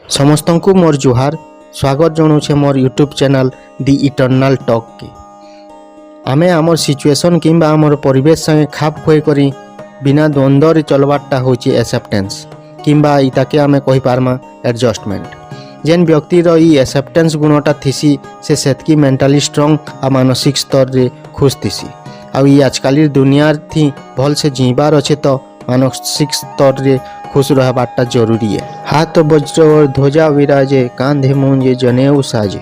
समस्त को मोर जुहार स्वागत जनाऊे मोर यूट्यूब चैनल दि इटर्नाल टॉक के आमे आमर सिचुएशन किंबा आमर परिवेश संगे खाप खुए करी बिना द्वंद्व चलवाटा होची एक्सेप्टेंस किंबा इताके आमे कहि पारमा एडजस्टमेंट। जेन व्यक्तिर ई एक्सेप्टेंस गुणटा थिसी से सेतकी मेंटली स्ट्रांग आ मानसिक स्तर रे खुश थिसी आ ई आजकल दुनिया थी भल से जीवार अच्छे तो मानसिक स्तर रे खुश रहबाटा जरूरी है। हाथ वज्र और ध्वजा विराजे कांधे मुंजे जनेऊ साजे।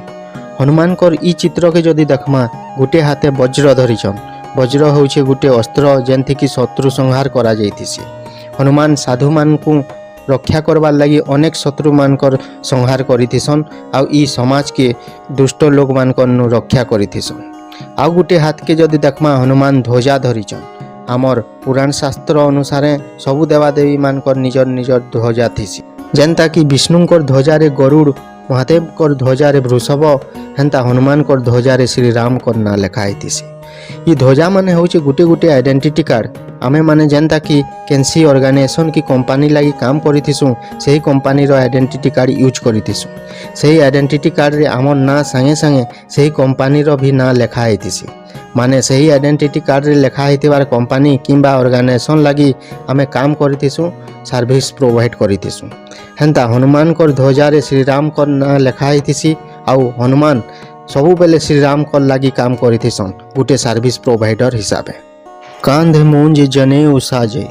हनुमान कर ई चित्र के जदि देखमा गुटे हाथे वज्र धरिछन। वज्र होउछे गुटे अस्त्र जेंथि कि शत्रु संहार करा जाइथिसी। हनुमान साधु मान को रक्षा करबार लगी अनेक शत्रु मानकर संहार करिथिसन आ ई समाज के दुष्ट लोक मानकर नु रक्षा करिथिसन। आ गुटे हाथ के जदि देखमा हनुमान ध्वजा धरिछन। आमर पुराण शास्त्र अनुसार सबु देवादेवी मानकर निजर निजर ध्वजा थिसी जेनता कि विष्णुकर ध्वजा रे गरुड़, महादेव कर ध्वजा रे वृषभ, हेन्ता हनुमान कर ध्वजा रे श्री राम कर ना लेखाई थिसी। ये ध्वजा माने होचे गुटे गुटे आइडेंटिटी कार्ड। आमे माने जेनता कि केनसी ऑर्गेनाइजेशन की कंपनी लगी काम करिथिसु सेही कंपनी रो आइडेंटिटी कार्ड यूज करिथिसु। सेही आइडेंटिटी कार्ड रे आमर ना संगे संगे सेही कंपनी रो भी ना लेखाई थिसी। माने सही आइडेंटिटी कार्ड रे लेखा होइतिबार कंपनी किंबा ऑर्गेनाइजेशन लगी आमे काम करिथिसु, सर्विस प्रोवाइड करिथिसु। हेन्ता हनुमान कर ध्वजा रे श्री राम कर ना लेखा होइथिसी आउ हनुमान सबु बेले श्री राम कर लगी काम करिथिसन गुटे सर्विस प्रोवाइडर हिसाबे। कांधे मुंज जनेऊ साजे।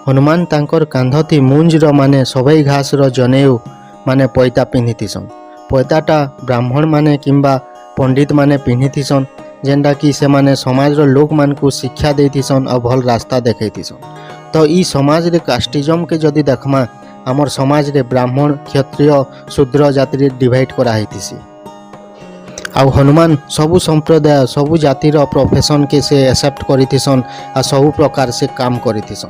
हनुमान तांकर कांधती मुंज रो माने सबई घास रो जनेऊ माने पैता पिन्हिथिसन। पैताटा ब्राह्मण माने किंबा पंडित माने पिन्हिथिसन जेनटा कि से माने समाज रो लोक मान को शिक्षा देथिसन और भल रास्ता देखैथिसन। तो ई समाज रे कास्टिज्म के जदि देखमा आमर समाज रे ब्राह्मण, क्षत्रिय, शूद्र जाति रे डिवाइड करा हैतिसी। आउ हनुमान सबु संप्रदाय सबु जाति रो प्रोफेशन के से एक्सेप्ट करिथिसन आ सबु प्रकार से काम करिथिसन।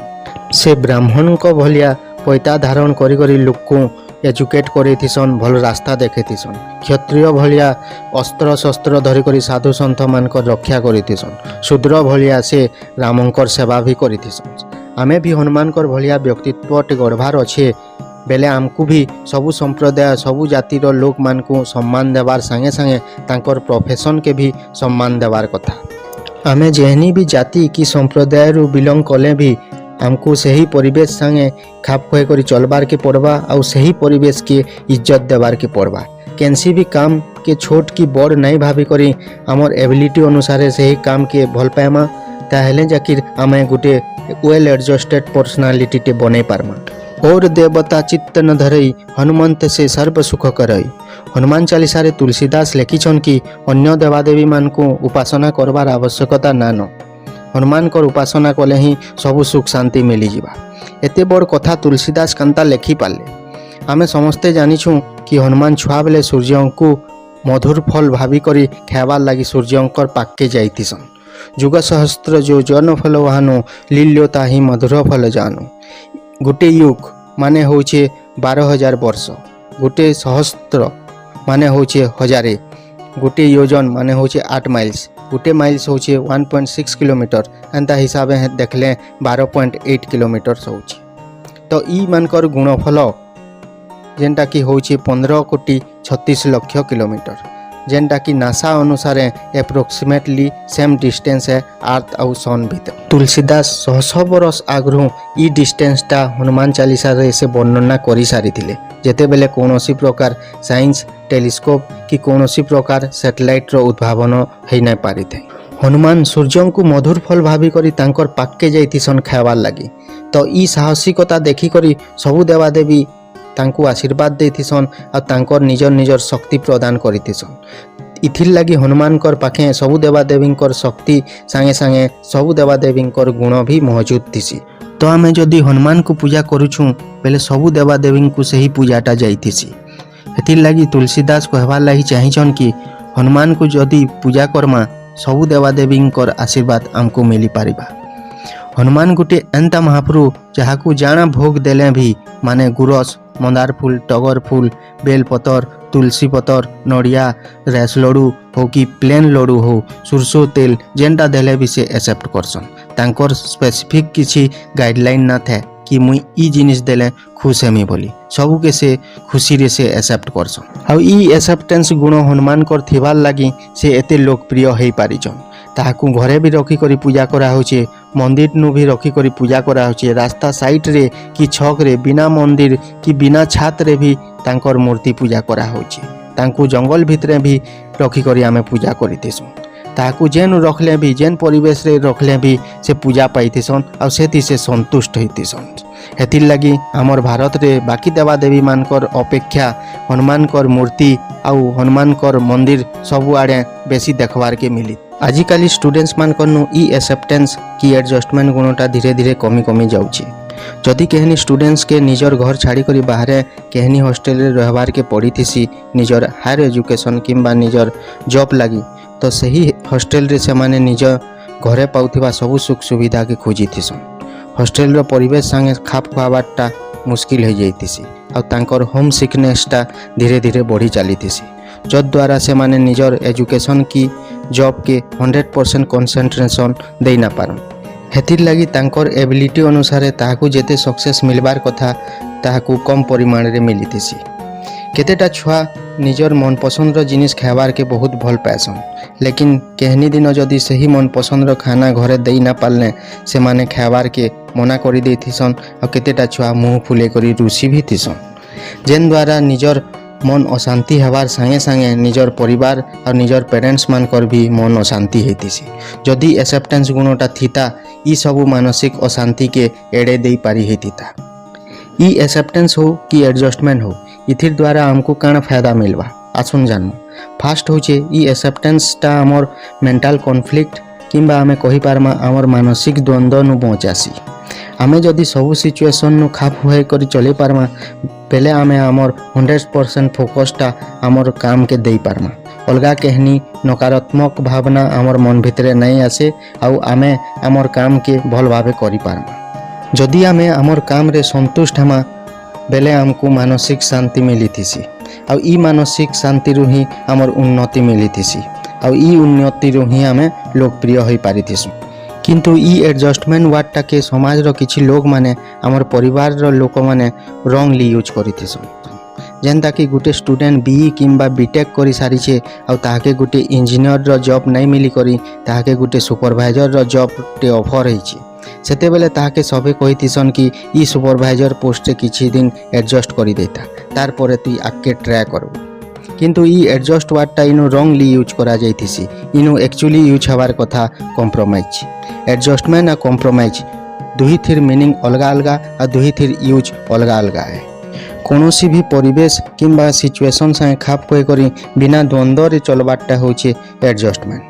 से ब्राह्मण को भलिया पैता धारण करी करी लोक को एजुकेट करिथिसन, भल रास्ता देखैथिसन। क्षत्रिय भलिया अस्त्र शस्त्र धरी करी साधु सन्थ मानकर रक्षा करिथिसन। शूद्र भलिया से रामंकर सेवा भी करिथिसन। आमे भी हनुमानकर भलिया व्यक्तित्व टे गढ़वार अच्छे बेले आमको भी सबु संप्रदाय सबु जातिर लोक मान को सम्मान देवार संगे संगे तांकर प्रोफेशन के भी सम्मान देवार कथा। आमे जेहनी भी जाति कि संप्रदाय रु बिलोंग कले भी आमको सही परिवेश संगे खाप खुए करी चलबार के पड़वा और सही परिवेश के इज्जत देवार के पड़वा। केनसी भी काम के छोट की बड़ नहीं भाभी करी आमर एबिलिटी अनुसार सही काम के भल पाएमा ताहेले जाकिर आमे गुटे वेल एडजस्टेड पर्सनालिटी टे बने पारमा। और देवता चित्त न धरई हनुमंत से सर्व सुख करई। हनुमान चालीसा रे तुलसीदास लिखिछन कि अन्य देवादेवी मान को उपासना करबार आवश्यकता नानो। हनुमान कर उपासना कले ही सबु सुख शांति मिली जिबा। एते बड़ कथा तुलसीदास कांता लेखि पाले। आमे समस्ते जानिछु कि हनुमान छुआ बेले सूर्य को मधुर फल भावी करी खाइबार लगी सूर्यंकर पाके जाइथिसन। जुग सहस्त्र जो जन फल वहानो लील्यो ताही मधुर फल जानो। गुटे युग माने होचे 12,000 वर्ष, गुटे सहस्त्र माने होचे हजारे, गुटे योजन माने होचे 8 माइल्स, गुटे माइल्स होचे 1.6 किलोमीटर, एंता हिसाबे देखले 12.8 किलोमीटर होचे। तो ई मानकर गुणफल जेनटा कि होचे 15,36,00,000 किलोमीटर, जेनटा कि नासा अनुसार एप्रोक्सीमेटली सेम डिस्टेंस है अर्थ और सन भीतर। तुलसीदास 100 बरस आगु ई डिस्टेंसटा हनुमान चालीसा रे से वर्णना करी सारी थिले जेते बेले कोनोसी प्रकार साइंस टेलीस्कोप कि कोनोसी प्रकार सैटेलाइट रो उद्भावन हेई नै पारि थे। हनुमान सूर्य को मधुर फल भावी करी तांकर पाके जाइथिसन खाइबार लगी। तो ई साहसिकता देखि करी सबु देवादेवी तांको आशीर्वाद देथिसन आ तांकर निजर निजर शक्ति प्रदान करिथिसन। इथिर लगी हनुमान कर पाखे सबु देवादेवी शक्ति संगे संगे सबु देवादेवी गुण भी मौजूद थिसी। तो आमे जदि हनुमान को पूजा करूछु बेले सबु देवादेवी को सही पूजाटा जाइथिसी। एथिर लगी तुलसीदास कहबार लगी चाहिछन कि हनुमान को जदि पूजा करमा सबु देवादेवी आशीर्वाद आमको मिली पारिबा। हनुमान गुटे एंता महाप्रभु जहाकू जाना भोग देले भी माने गुरस, मंदार फूल, टगर फूल, बेल पतर, तुलसी पतर, नड़िया, रेस लडू हो कि प्लेन लडू हो, सुरसो तेल जेनटा देले भी से एक्सेप्ट करसन। तांकर स्पेसिफिक किसी गाइडलाइन ना थे कि मुई ई जिनिस देले खुश हेमी बोली सबके से खुशी रे से एक्सेप्ट करसन। आउ ई एक्सेप्टेंस गुण हनुमान कर थिबार लगी से एते लोकप्रिय हो पारिछन। ताहाकू घरे भी रखिक पूजा करा होचे, मंदिर नु भी रखिक पूजा करा होचे, रास्ता साइड रे कि छक रे बिना मंदिर कि बिना छात रे भी तांकर मूर्ति पूजा करा होचे। तांकू जंगल भितरे भी रखिक आमे पूजा करितेसु। ताकू जेन रखले भी जेन परिवेश रे रखले भी से पूजा पाइथिसन और सेति से संतुष्ट होइथिसन। हेतिर लगी आमर भारत रे बाकी देवा देवी मानकर अपेक्षा हनुमान कर मूर्ति आउ हनुमान कर मंदिर सबु आड़े बेसी देखबार के मिली। आजिकाली स्टूडेंट्स मानकर नु ई एक्सेप्टेंस की एडजस्टमेंट गुणटा धीरे धीरे कमी कमी जाउची। जदि केहनी स्टूडेंट्स के निजर घर छाड़ी करी बाहरे केहनी हॉस्टेल रे रहबार के पड़ी थिसी निजर हायर एजुकेशन किंबा निजर जॉब लगी तो सही हॉस्टेल रे से माने निज घरे पाउथिबा सबु सुख सुविधा के खोजी थिसन। हॉस्टेल रो परिवेश संगे खाप खुआबाटा मुश्किल हो जाइथिसी और तांकर होम सिकनेसटा धीरे धीरे बढ़ी चलीथिसी जद्वारा से माने निजर एजुकेशन की जॉब के 100% कंसंट्रेशन दे ना पारन। हेतिर लगी तांकर एबिलिटी अनुसार ताहाकू जेते सक्सेस मिलबार कथा ताहाकू कम परिमाण रे मिलिथिसी। केतेटा छुआ निजर मन पसंद रो जिनिस खाबार के बहुत भल पाएसन, लेकिन केहनी दिन जदि सही मन पसंद रो खाना घरे दे ना पालने से माने खाबार के मना करी देथिसन और केतेटा छुआ मुँह फुले करी रुसी भी थिसन, जेन द्वारा निजर मन अशांति हबार संगे संगे निजर परिवार और निजर पेरेंट्स मानकर भी मन अशांति हेतिसी। जदि एक्सेप्टेंस गुणटा थिता ई सबु मानसिक अशांति के एड़े दे पारी हेतिता। ई एक्सेप्टेंस हो कि एडजस्टमेंट हो इथिर द्वारा हमको काना फायदा मिलवा आसुन जानवा। फास्ट होचे ई एक्सेप्टेंसटा आमर मेंटल कॉन्फ्लिक्ट किंबा आमे कहि पारमा आमर मानसिक द्वंद्व नु बचासी। आमे जदि सबु सिचुएशन नु खाप हुए करी चली पारमा पहले आमे आमर 100% फोकसटा आमर काम के दे पारमा। अलगा कहनी नकारात्मक भावना आमर मन भितरे नहीं आसे आउ आमे आमर काम के भल भावे करि पारमा। जदि आमे आमर काम रे संतुष्ट हमा बेले हमको मानसिक शांति मिली थीसी और ई मानसिक शांति रु ही आमर उन्नति मिली थीसी और ई उन्नति रु ही आमे लोकप्रिय हो पारी थीसु। किंतु ई एडजस्टमेंट वार्डटा के समाज रो किछि लोग माने आमर परिवार रो लोक माने रॉन्गली यूज करि थीसु। जेनता कि गुटे स्टूडेंट बीई किंबा बीटेक करी सारिछे और ताहाके गुटे इंजीनियर रो जॉब नहीं मिली करी ताहाके गुटे सुपरवाइजर रो जॉब टे ऑफर होइछे सेते बेले ताहाके सबे कहिथिसन कि ई सुपरवाइजर पोस्ट रे किछि दिन एडजस्ट करी देता तार परे तुई आके ट्राई करबो। किंतु ई एडजस्ट वार्डटा इनु रॉन्गली यूज करा जाइथिसी। इनु एक्चुअली यूज हबार कथा कॉम्प्रोमाइज। एडजस्टमेंट आ कॉम्प्रोमाइज दुही थिर मीनिंग अलगा अलगा और दुही थिर यूज अलगा अलगा है। कौनसी भी परिवेश किंबा सिचुएशन संगे खाप खुए करी बिना द्वंद्व रे चलबारटा होचे एडजस्टमेंट।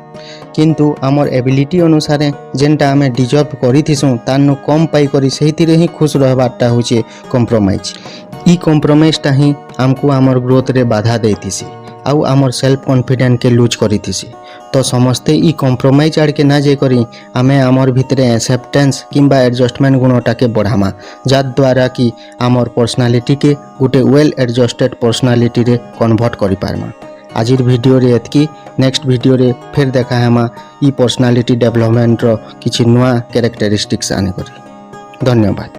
किंतु आमर एबिलिटी अनुसार जेनटा आमे डिजर्व करिथिसु तानु कम पाई करी सेहितिरे ही खुश रहबारटा होचे कॉम्प्रोमाइज। ई कॉम्प्रोमाइजटा ही आमको आमर ग्रोथ रे बाधा देथिसी आउ आमर सेल्फ कॉन्फिडेंस के लूज करिथिसी। तो समस्ते ई कॉम्प्रोमाइज आड़ के ना जे करी आमे आमर भितरे एक्सेप्टेंस किंबा एडजस्टमेंट गुणटा के बढ़ामा जाद द्वारा कि आमर पर्सनालिटी के गुटे वेल एडजस्टेड पर्सनालिटी रे कन्वर्ट करि पारमा। आजिर वीडियो रे एतकी। नेक्स्ट वीडियो रे फिर देखा हेमा ई पर्सनालिटी डेवलपमेंट रो किछि नुआ कैरेक्टरिस्टिक्स आने करी। धन्यवाद।